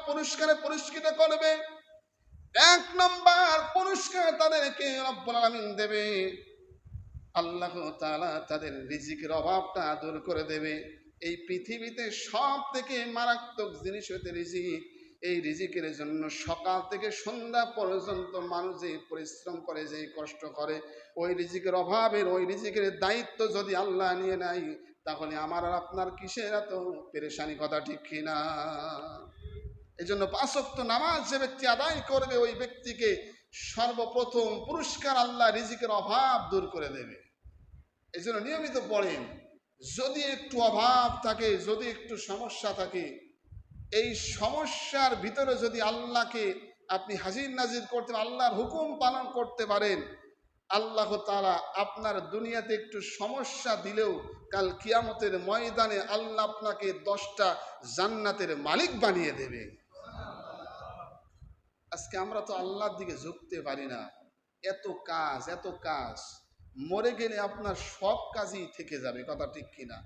পুরস্কারে পুরস্কৃত করবে। এক নম্বর পুরস্কার তাদেরকে রব্বুল আলামিন দেবে, আল্লাহ তাআলা তাদের রিজিকের অভাবটা দূর করে দেবে। এই পৃথিবীতে সব থেকে মারাত্মক জিনিস হতে রিজিক। এই রিজিকের জন্য সকাল থেকে সন্ধ্যা পর্যন্ত মানুষ যে পরিশ্রম করে, যে কষ্ট করে, ওই রিজিকের অভাবের, ওই রিজিকের দায়িত্ব যদি আল্লাহ নিয়ে নেয়, তাহলে আমার আর আপনার কিসের এত পেরেশানি, কথা ঠিক কিনা? এই জন্য 5 ওয়াক্ত নামাজ যে ব্যক্তি আদায় করবে, ওই ব্যক্তিকে সর্বপ্রথম পুরস্কার আল্লাহ রিজিকের অভাব দূর করে দেবে। এই জন্য নিয়মিত পড়েন। যদি একটু অভাব থাকে, যদি একটু সমস্যা থাকে, এই সমস্যার ভিতরে যদি আল্লাহকে আপনি হাজির নাজির করতে, আল্লাহর হুকুম পালন করতে পারেন, আল্লাহ তাআলা আপনার দুনিয়াতে একটু সমস্যা দিলেও কাল কিয়ামতের ময়দানে আল্লাহ আপনাকে 10টা জান্নাতের মালিক বানিয়ে দেবে। আজকে আমরা তো আল্লাহর দিকে ঝুঁকতে পারি না। এত কাজ, এত কাজ, মরে গেলে আপনার সব কাজই থেকে যাবে, কথা ঠিক কিনা?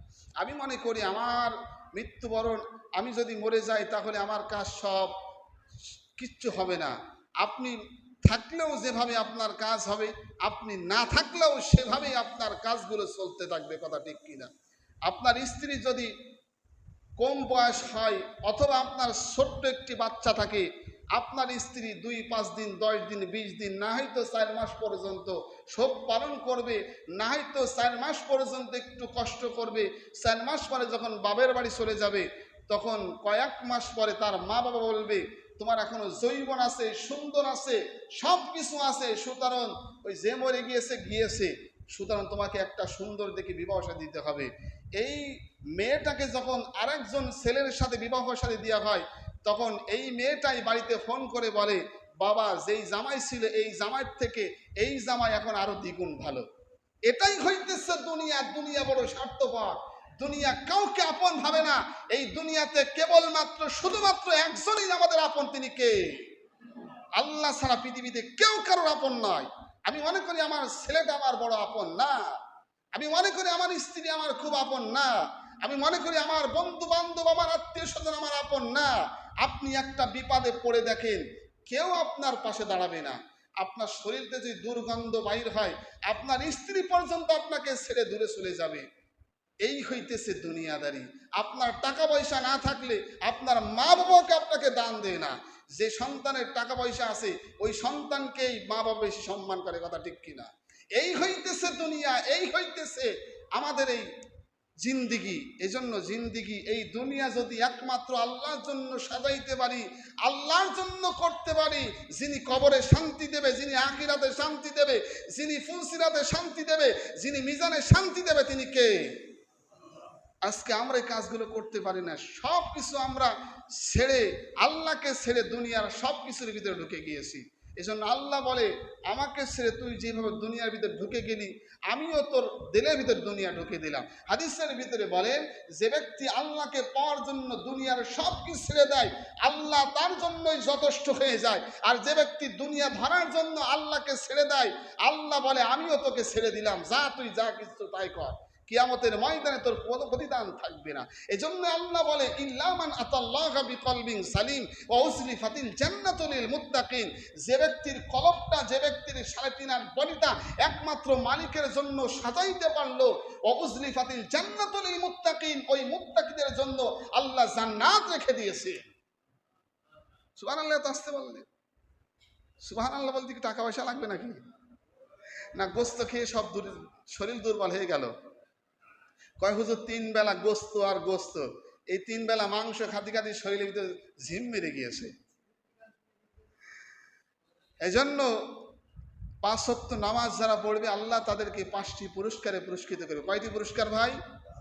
আমি মনে করি আমার মৃত্যুবরণ, আমি যদি মরে যাই তাহলে আমার কাজ সব কিচ্ছু হবে না। আপনি থাকলেও যেভাবে আপনার কাজ হবে, আপনি না থাকলেও সেভাবেই আপনার কাজগুলো চলতে থাকবে, কথা ঠিক কিনা? আপনার স্ত্রী যদি কম বয়স হয়, অথবা আপনার ছোট্ট একটি বাচ্চা থাকে, আপনার স্ত্রী 2-5 দিন, 10 দিন, 20 দিন, না হয়তো 4 মাস পর্যন্ত শোক পালন করবে, না হয়তো 4 মাস পর্যন্ত একটু কষ্ট করবে। 4 মাস পরে যখন বাবার বাড়ি চলে যাবে, তখন কয়েক মাস পরে তার মা বাবা বলবে, তোমার এখনো যৌবন আছে, সুন্দর আছে, সব কিছু আছে, সুতরাং ওই যে মরে গিয়েছে গিয়েছে, সুতরাং তোমাকে একটা সুন্দর দেখে বিবাহ দিতে হবে। এই মেয়েটাকে যখন আরেকজন ছেলের সাথে বিবাহ সাথে দেওয়া হয়, তখন এই মেয়েটাই বাড়িতে ফোন করে বলে, বাবা যেই জামাই ছিল এই জামাইয়ের থেকে এই জামাই এখন আরো দ্বিগুণ ভালো। এটাই হইতেছে দুনিয়া। দুনিয়া বড় স্বার্থপর। দুনিয়া কাউকে আপন ভাবে না। এই দুনিয়াতে কেবলমাত্র শুধুমাত্র একজনই আমাদের আপন, তিনি কে? আল্লাহ ছাড়া পৃথিবীতে কেউ কারোর আপন নয়। আমি মনে করি আমার ছেলেটা আমার বড় আপন না, আমি মনে করি আমার স্ত্রী আমার খুব আপন না, আমি মনে করি আমার বন্ধু বান্ধব, আমার আত্মীয় স্বজন আমার আপন না। আপনি একটা বিপদে পড়ে দেখেন, কেউ আপনার পাশে দাঁড়াবে না। আপনার শরীরতে যদি দুর্গন্ধ বাইর হয়, আপনার স্ত্রী পর্যন্ত আপনাকে ছেড়ে দূরে চলে যাবে। এই হইতেছে দুনিয়াদারি। আপনার টাকা পয়সা না থাকলে আপনার মা বাবাকে আপনাকে দান দেয় না। যে সন্তানের টাকা পয়সা আছে, ওই সন্তানকেই মা বাবা বেশি সম্মান করে, কথা ঠিক কিনা? এই হইতেছে দুনিয়া, এই হইতেছে আমাদের এই জিন্দিগি। এজন্য জিন্দিগি, এই দুনিয়া যদি একমাত্র আল্লাহর জন্য সাজাইতে পারি, আল্লাহর জন্য করতে পারি, যিনি কবরে শান্তি দেবে, যিনি আখিরাতে শান্তি দেবে, যিনি ফুলসিরাতে শান্তি দেবে, যিনি মিজানে শান্তি দেবে, তিনি কে? আজকে আমরা এই কাজগুলো করতে পারি না। সব কিছু আমরা ছেড়ে, আল্লাহকে ছেড়ে দুনিয়ার সব কিছুর ভিতরে ঢুকে গিয়েছি। এই জন্য আল্লাহ বলে, আমাকে ছেড়ে তুই যেভাবে দুনিয়ার ভিতরে ঢুকে গেলি, আমিও তোর দিলের ভিতরে দুনিয়া ঢুকে দিলাম। হাদিসের ভিতরে বলেন, যে ব্যক্তি আল্লাহকে পাওয়ার জন্য দুনিয়ার সব কিছু ছেড়ে দেয়, আল্লাহ তার জন্যই যথেষ্ট হয়ে যায়। আর যে ব্যক্তি দুনিয়া ধরার জন্য আল্লাহকে ছেড়ে দেয়, আল্লাহ বলে, আমিও তোকে ছেড়ে দিলাম, যা তুই যা কিছু তাই কর, কিয়ামতের ময়দানে তোর কোনো প্রতিদান থাকবে না। এজন্য আল্লাহ বলে, ইল্লা মান আতাল্লাহা বিকলবিন সালিম ওয়া উজলিফাতিল জান্নাতু লিল মুত্তাকিন। যে ব্যক্তির কলবটা, যে ব্যক্তির 3.5 বডিটা একমাত্র মালিকের জন্য সাজাইতে পারলো, ওয়া উজলিফাতিল জান্নাতু লিল মুত্তাকিন, ওই মুত্তাকিদের জন্য আল্লাহ জান্নাত রেখে দিয়েছে। সুবহানাল্লাহ। তো আসতে বললেন সুবহানাল্লাহ বলতে কি টাকা পয়সা লাগবে নাকি? না গোস্ত খেয়ে সব শরীর দুর্বল হয়ে গেল? কয় হুজুর 3 বেলা গোস্ত আর গোস্ত, এই 3 বেলা মাংস খাতি খাতি শরীরের ভিতরে ঝিম মেরে গিয়েছে। এই জন্য 5 ওয়াক্ত নামাজ যারা পড়বে, আল্লাহ তাদেরকে 5টি পুরস্কারে পুরস্কৃত করবে। কয়টি পুরস্কার ভাই?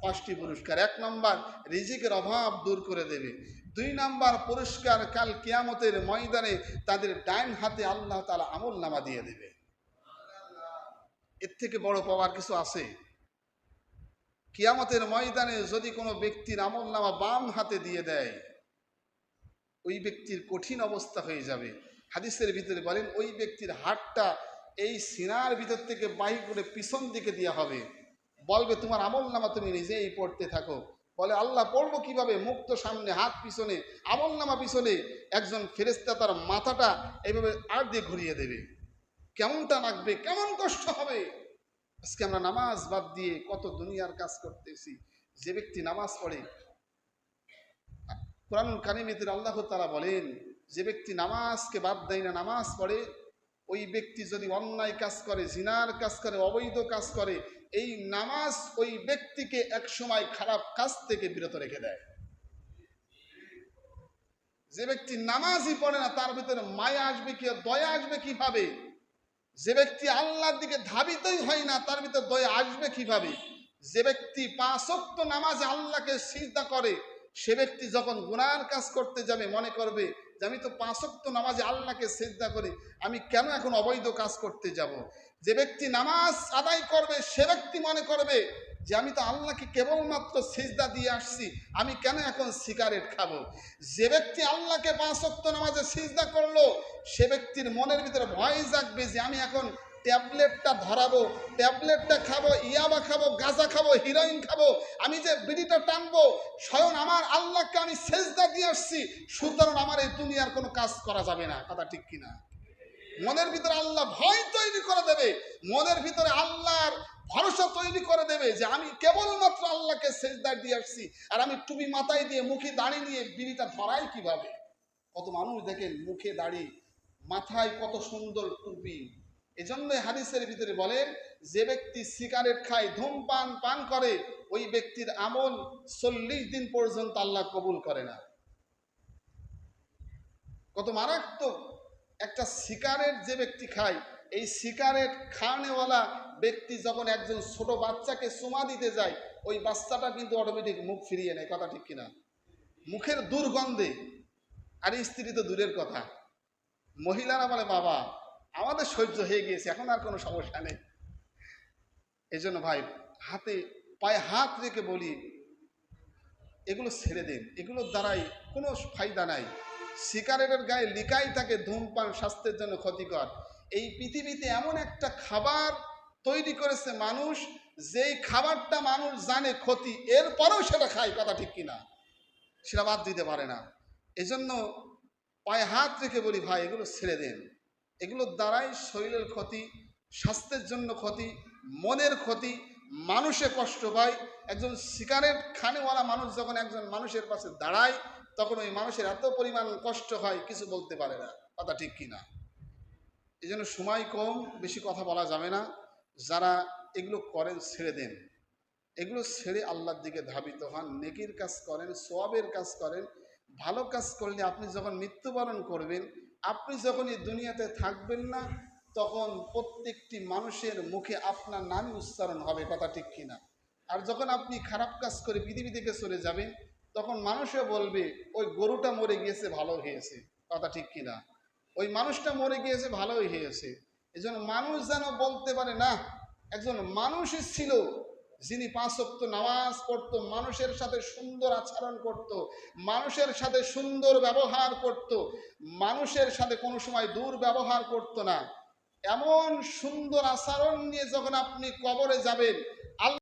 5টি পুরস্কার। 1 নাম্বার, রিজিকের অভাব দূর করে দেবে। 2 নাম্বার পুরস্কার, কাল কিয়ামতের ময়দানে তাদের ডাইন হাতে আল্লাহ তাআলা আমল নামা দিয়ে দেবে। এর থেকে বড় পাওয়ার কিছু আছে? কিয়ামতের ময়দানে যদি কোনো ব্যক্তির আমল নামা বাম হাতে দিয়ে দেয়, ওই ব্যক্তির কঠিন অবস্থা হয়ে যাবে। হাদিসের ভিতরে বলেন, ওই ব্যক্তির হাতটা এই সিনার ভিতর থেকে বাহির করে পিছন দিকে দেওয়া হবে। বলবে, তোমার আমল নামা তুমি নিজেই পড়তে থাকো। বলে, আল্লাহ পড়বো কিভাবে? মুখ তো সামনে, হাত পিছনে, আমল নামা পিছনে। একজন ফেরেশতা তার মাথাটা এইভাবে আর দিয়ে ঘুরিয়ে দেবে। কেমনটা লাগবে, কেমন কষ্ট হবে। আজকে আমরা নামাজ বাদ দিয়ে কত দুনিয়ার কাজ করতেছি। যে ব্যক্তি নামাজ পড়ে, কোরআনুল কারীমের আল্লাহ তাআলা বলেন, যে ব্যক্তি নামাজকে বাদ দেয় না, নামাজ পড়ে, ওই ব্যক্তি যদি অন্যায় কাজ করে, জিনার কাজ করে, অবৈধ কাজ করে, এই নামাজ ওই ব্যক্তিকে এক সময় খারাপ কাজ থেকে বিরত রেখে দেয়। যে ব্যক্তি নামাজই পড়ে না, তার ভিতরে মায়া আসবে কি, দয়া আসবে কিভাবে? যে ব্যক্তি আল্লাহর দিকে ধাবিতই হয় না, তার ভিতরে দয়া আসবে কিভাবে? যে ব্যক্তি 5 ওয়াক্ত নামাজে আল্লাহকে সিজদা করে, সে ব্যক্তি যখন গুনার কাজ করতে যাবে মনে করবে যে আমি তো 5 ওয়াক্ত নামাজে আল্লাহকে সিজদা করি, আমি কেন এখন অবৈধ কাজ করতে যাব? যে ব্যক্তি নামাজ আদায় করবে, সে ব্যক্তি মনে করবে যে আমি তো আল্লাহকে কেবলমাত্র সিজদা দিয়ে আসছি, আমি কেন এখন সিগারেট খাবো? যে ব্যক্তি আল্লাহকে 5 ওয়াক্ত নামাজে সিজদা করলো, সে ব্যক্তির মনের ভিতরে ভয় জাগবে যে আমি এখন ট্যাবলেটটা ধরাবো, ট্যাবলেটটা খাবো, ইয়াবা খাবো, গাঁজা খাবো, হিরোইন খাবো, আমি যে বিড়িটা টানবো, স্বয়ং আমার আল্লাহকে আমি সিজদা দিয়ে আসছি, সুতরাং আমার এই দুনিয়ার কোনো কাজ করা যাবে না। কথা ঠিক কিনা? মনের ভিতরে আল্লাহ ভয় তৈরি করে দেবে, মনের ভিতরে আল্লাহর ভরসা তৈরি করে দেবে যে আমি কেবলমাত্র আল্লাহকে সিজদা দিয়ে আসছি, আর আমি টুপি মাথায় দিয়ে মুখে দাড়ি নিয়ে বিড়িটা ধরাই কিভাবে? কত মানুষ দেখেন মুখে দাড়ি, মাথায় কত সুন্দর টুপি। এজন্য হাদিসের ভিতরে বলেন, যে ব্যক্তি সিগারেট খায়, ধূমপান পান করে, ওই ব্যক্তির আমল 40 দিন পর্যন্ত আল্লাহ কবুল করে না। কত মারাত্মক একটা সিগারেট যে ব্যক্তি খায়, এই সিগারেট খাওয়ানেওয়ালা ব্যক্তি যখন একজন ছোট বাচ্চাকে চুমা দিতে যায়, ওই বাচ্চাটা কিন্তু অটোমেটিক মুখ ফিরিয়ে নেয়। কথা ঠিক কিনা? মুখের দুর্গন্ধে। আর স্ত্রী তো দূরের কথা, মহিলারা বলে বাবা আমাদের সহ্য হয়ে গিয়েছে, এখন আর কোনো সমস্যা নেই। এই জন্য ভাই, হাতে পায়ে হাত রেখে বলি, এগুলো ছেড়ে দিন, এগুলোর দ্বারাই কোনো ফায়দা নাই। সিগারেটের গায়ে লিখাই থাকে ধূমপান স্বাস্থ্যের জন্য ক্ষতিকর। এই পৃথিবীতে এমন একটা খাবার তৈরি করেছে মানুষ, যেই খাবারটা মানুষ জানে ক্ষতি, এরপরেও সেটা খায়। কথা ঠিক কিনা? সেটা বাদ দিতে পারে না। এজন্য পায়ে হাত রেখে বলি ভাই, এগুলো ছেড়ে দেন। এগুলোর দ্বারাই শরীরের ক্ষতি, স্বাস্থ্যের জন্য ক্ষতি, মনের ক্ষতি, মানুষে কষ্ট পায়। একজন সিগারেট খানেওয়ালা মানুষ যখন একজন মানুষের পাশে দাঁড়ায়, তখন ওই মানুষের এত পরিমাণ কষ্ট হয়, কিছু বলতে পারে না। কথা ঠিক কিনা? এই জন্য সময় কম, বেশি কথা বলা যাবে না। যারা এগুলো করেন ছেড়ে দেন, এগুলো ছেড়ে আল্লাহর দিকে ধাবিত হন, নেকির কাজ করেন, সওয়াবের কাজ করেন। ভালো কাজ করলে আপনি যখন মৃত্যুবরণ করবেন, আপনি যখন এই দুনিয়াতে থাকবেন না, তখন প্রত্যেকটি মানুষের মুখে আপনার নামই উচ্চারণ হবে। কথা ঠিক কিনা? আর যখন আপনি খারাপ কাজ করে পৃথিবী থেকে চলে যাবেন, তখন মানুষও বলবে ওই গরুটা মরে গিয়েছে, ভালো হয়েছে। কথা ঠিক কিনা? ওই মানুষটা মরে গিয়েছে, ভালোই হয়েছে। এই জন্য মানুষ যেন বলতে পারে না, একজন মানুষই ছিল যিনি 5 ওয়াক্ত নামাজ পড়তো, মানুষের সাথে সুন্দর আচরণ করত, মানুষের সাথে সুন্দর ব্যবহার করত, মানুষের সাথে কোনো সময় দুর্ব্যবহার করত না। এমন সুন্দর আচরণ নিয়ে যখন আপনি কবরে যাবেন,